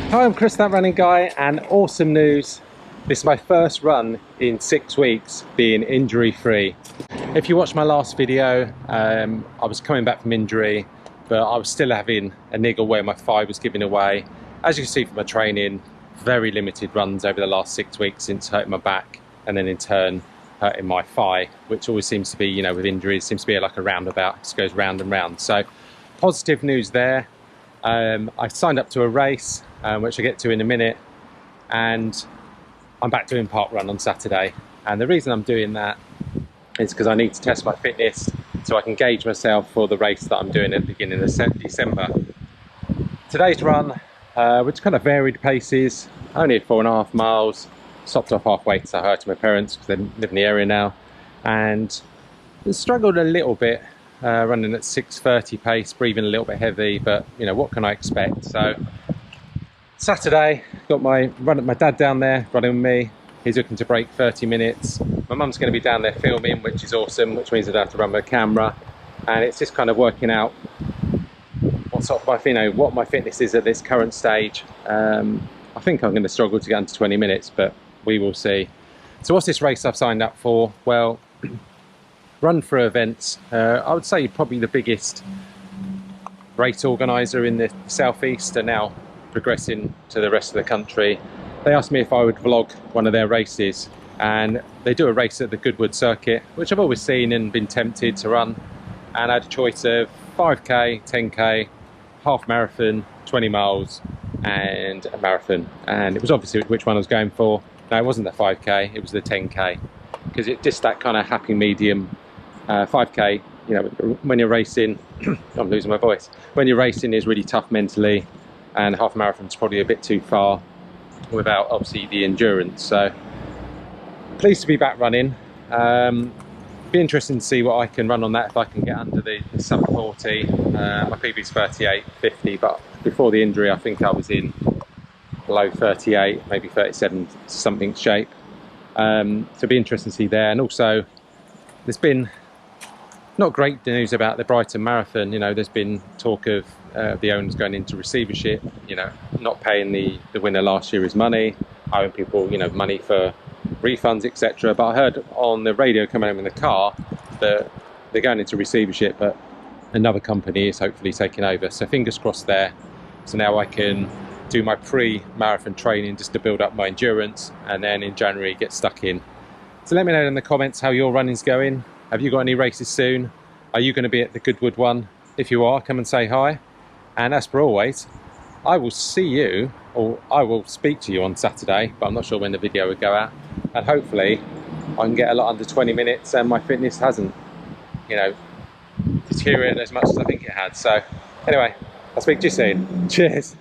Hi, I'm Chris, that running guy, and awesome news. This is my first run in 6 weeks being injury free. If you watched my last video, I was coming back from injury, but I was still having a niggle where my thigh was giving away. As you can see from my training, very limited runs over the last 6 weeks since hurting my back and then in turn hurting my thigh, which always seems to be, you know, with injuries, seems to be like a roundabout, it just goes round and round. So positive news there. I signed up to a race, which I'll get to in a minute, and I'm back doing parkrun on Saturday. And the reason I'm doing that is because I need to test my fitness so I can gauge myself for the race that I'm doing at the beginning of December. Today's run, which kind of varied paces, only at 4.5 miles, stopped off halfway to hurt my parents because they live in the area now, and struggled a little bit. Running at 6:30 pace, breathing a little bit heavy, but you know, what can I expect? So Saturday, got my dad down there running with me. He's looking to break 30 minutes. My mum's going to be down there filming, which is awesome, which means I don't have to run with a camera. And it's just kind of working out what sort of what my fitness is at this current stage. I think I'm going to struggle to get under 20 minutes, but we will see. So what's this race I've signed up for? Well, Run For Events, I would say probably the biggest race organiser in the southeast, are now progressing to the rest of the country. They asked me if I would vlog one of their races, and they do a race at the Goodwood circuit, which I've always seen and been tempted to run, and I had a choice of 5k, 10k, half marathon, 20 miles and a marathon, and it was obviously which one I was going for. No, it wasn't the 5k, it was the 10k, because it's just that kind of happy medium. 5k, you know, when you're racing, I'm losing my voice. When you're racing is really tough mentally, and half marathon's probably a bit too far without obviously the endurance. So pleased to be back running. Be interesting to see what I can run on that, if I can get under the sub 40. My PB's 38.50, but before the injury I think I was in below 38, maybe 37 something shape. So it'll be interesting to see there. And also there's been not great news about the Brighton Marathon. You know, there's been talk of the owners going into receivership, you know, not paying the winner last year his money, owing people, you know, money for refunds, etc. But I heard on the radio coming home in the car that they're going into receivership, but another company is hopefully taking over. So fingers crossed there. So now I can do my pre-marathon training just to build up my endurance, and then in January get stuck in. So let me know in the comments how your running's going. Have you got any races soon? Are you going to be at the Goodwood one? If you are, come and say hi. And as per always, I will see you, or I will speak to you on Saturday, but I'm not sure when the video will go out. And hopefully I can get a lot under 20 minutes and my fitness hasn't, you know, deteriorated as much as I think it had. So anyway, I'll speak to you soon. Cheers.